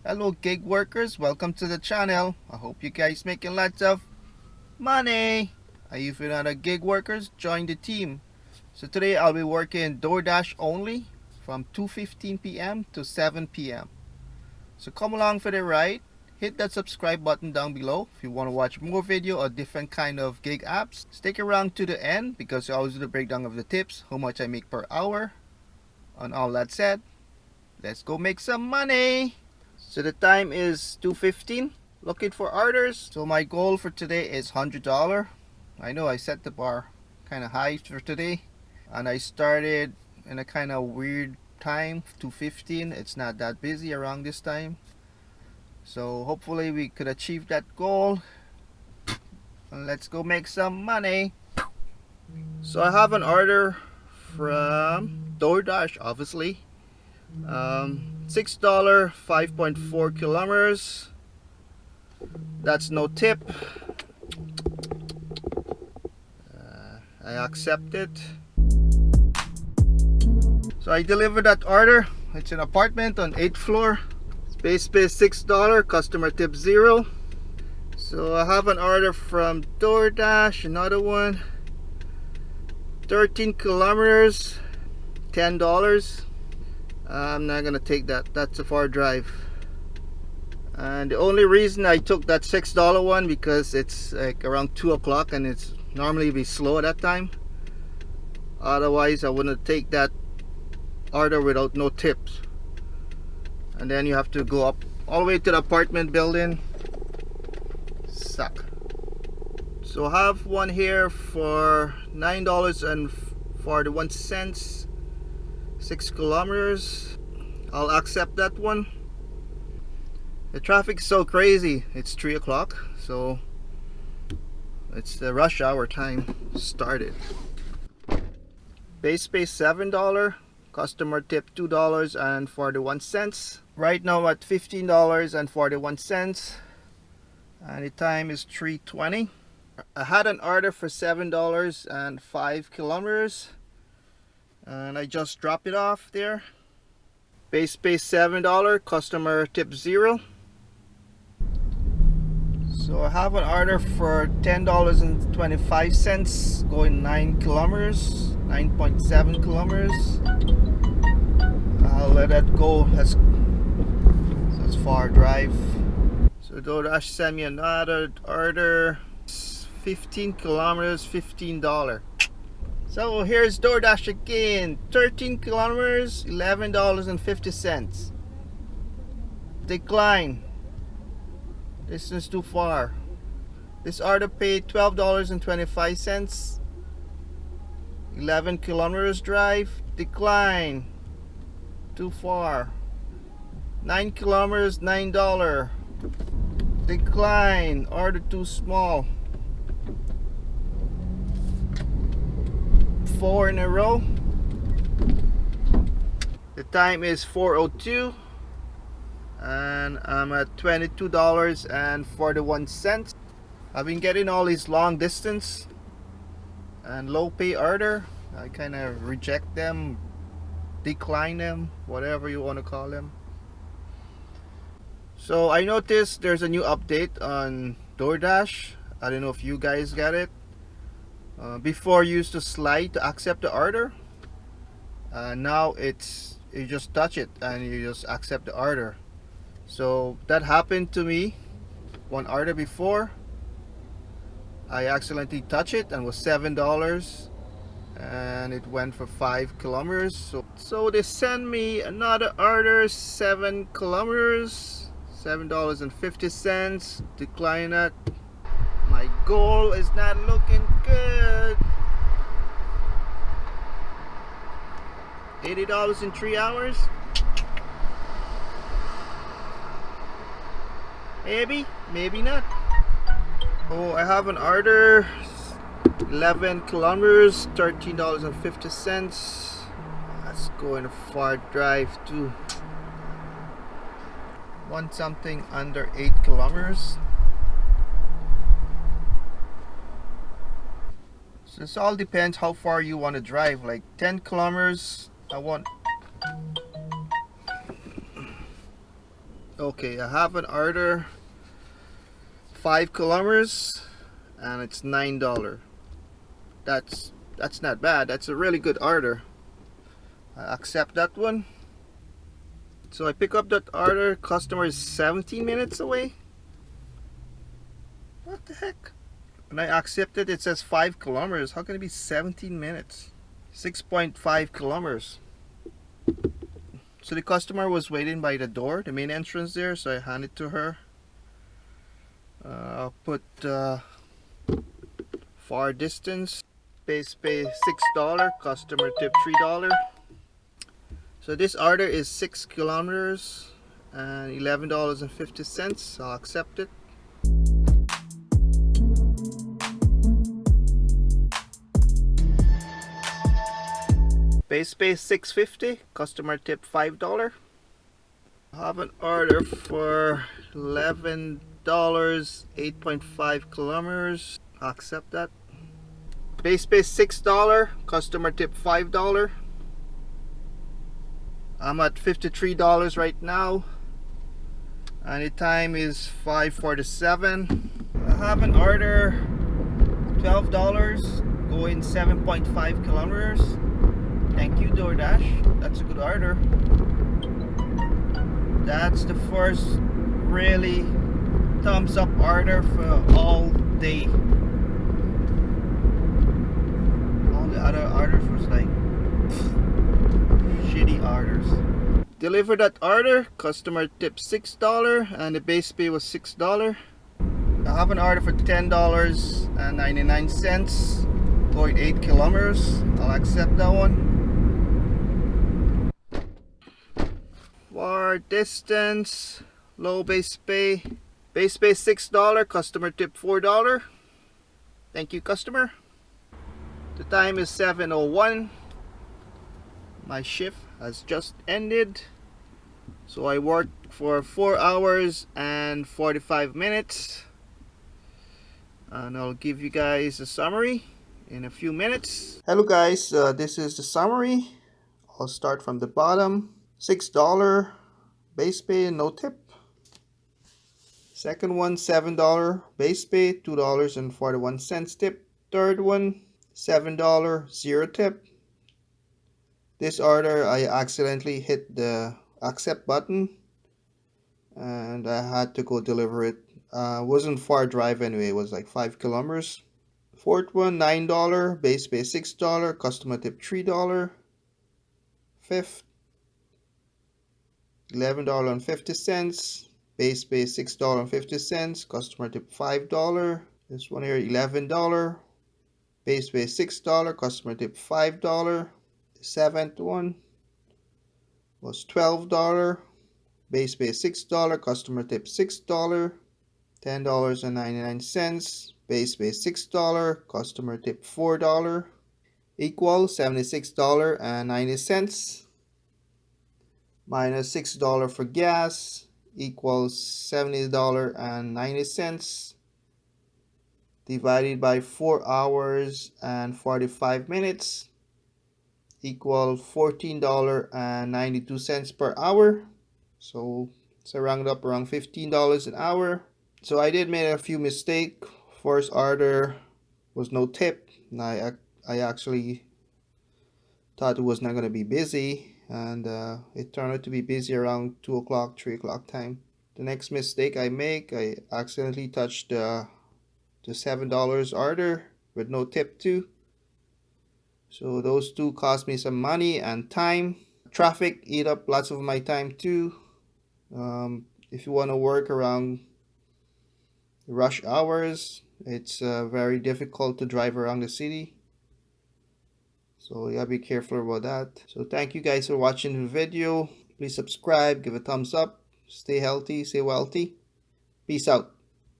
Hello gig workers, welcome to the channel. I hope you guys making lots of money. If you're not a gig workers, join the team. So today I'll be working Doordash only from 2:15 p.m. to 7 p.m. So come along for the ride. Hit that subscribe button down below if you want to watch more video or different kind of gig apps. Stick around to the end because I always do the breakdown of the tips, how much I make per hour. And all that said, let's go make some money. So the time is 2:15. Looking for orders. So my goal for today is $100. I know I set the bar kind of high for today, and I started in a kind of weird time, 2:15. It's not that busy around this time, so hopefully we could achieve that goal. And let's go make some money. So I have an order from Doordash, obviously. $6, 5.4 kilometers. That's no tip. I accept it. So I delivered that order. It's an apartment on 8th floor. Space $6, customer tip 0. So I have an order from Doordash, another one. 13 kilometers, $10. I'm not gonna take that. That's a far drive. And the only reason I took that $6 one because it's like around 2 o'clock and it's normally be slow at that time. Otherwise I wouldn't take that order without no tips. And then you have to go up all the way to the apartment building. Suck. So I have one here for $9.41, 6 kilometers. I'll accept that one. The traffic's so crazy. It's 3 o'clock, so it's the rush hour time started. Base $7, customer tip $2.41. Right now at $15.41, and the time is 3:20. I had an order for $7 and 5 kilometers, and I just dropped it off there. Base $7, customer tip 0. So I have an order for $10.25 going 9 kilometers, 9.7 kilometers. I'll let that go. That's far drive. So Doordash sent me another order, 15 kilometers, $15. So here's Doordash again, 13 kilometers, $11.50. Decline. Distance too far. This order paid $12.25. 11 kilometers drive. Decline. Too far. 9 kilometers, $9. Decline. Order too small. 4 in a row. The time is 4:02. And I'm at $22.41. I've been getting all these long distance and low pay order. I kind of reject them, decline them, whatever you want to call them. So I noticed there's a new update on Doordash. I don't know if you guys got it. Before you used to slide to accept the order. Now you just touch it and you just accept the order. So that happened to me one order before. I accidentally touched it and was $7, and it went for 5 kilometers. So they sent me another order, 7 kilometers, $7.50. Decline that. My goal is not looking good. $80 in 3 hours. Maybe, maybe not. Oh, I have an order, 11 kilometers, $13.50. That's going a far drive too. Want something under 8 kilometers. So this all depends how far you want to drive. Like 10 kilometers, I want Okay, I have an order 5 kilometers and it's $9. That's not bad. That's a really good order. I accept that one. So I pick up that order. Customer is 17 minutes away. What the heck? When I accept it, it says 5 kilometers. How can it be 17 minutes? 6.5 kilometers. So the customer was waiting by the door, the main entrance there, so I hand it to her. I'll put far distance. Base pay $6, customer tip $3. So this order is 6 kilometers and $11.50. I'll accept it. Base pay $6.50, customer tip $5. I have an order for $11, 8.5 kilometers. I'll accept that. Base pay $6, customer tip $5. I'm at $53 right now, and the time is 5:47. I have an order $12, going 7.5 kilometers. Thank you, Doordash. That's a good order. That's the first really thumbs up order for all day. All the other orders was like shitty orders. Delivered that order, customer tipped $6 and the base pay was $6. I have an order for $10.99, going 8 kilometers. I'll accept that one. For distance, low base pay. Base pay $6, customer tip $4. Thank you, customer. The time is 7:01. My shift has just ended. So I worked for 4 hours and 45 minutes. And I'll give you guys a summary in a few minutes. Hello guys, this is the summary. I'll start from the bottom. $6 base pay, no tip. Second one, $7 base pay, $2.41 tip. Third one, $7, 0 tip. This order I accidentally hit the accept button and I had to go deliver it. Wasn't far drive anyway, it was like 5 kilometers. Fourth one, $9 base pay, $6, customer tip $3. Fifth, $11.50, base pay $6.50, customer tip $5. This one here, $11, base pay $6, customer tip $5. The seventh one was $12, base pay $6, customer tip $6. $10.99, base pay $6, customer tip $4, equals $76.90. Minus $6 for gas equals $70.90, divided by 4 hours and 45 minutes equal $14.92 per hour. So it's rounded up around $15 an hour. So I did make a few mistakes. First order was no tip. I actually thought it was not going to be busy, and it turned out to be busy around 2 o'clock, 3 o'clock time. The next mistake I make, I accidentally touched the $7 order with no tip too. So those two cost me some money and time. Traffic eat up lots of my time too. If you want to work around rush hours, it's very difficult to drive around the city. So you gotta be careful about that. So thank you guys for watching the video. Please subscribe, give a thumbs up, stay healthy, stay wealthy. Peace out.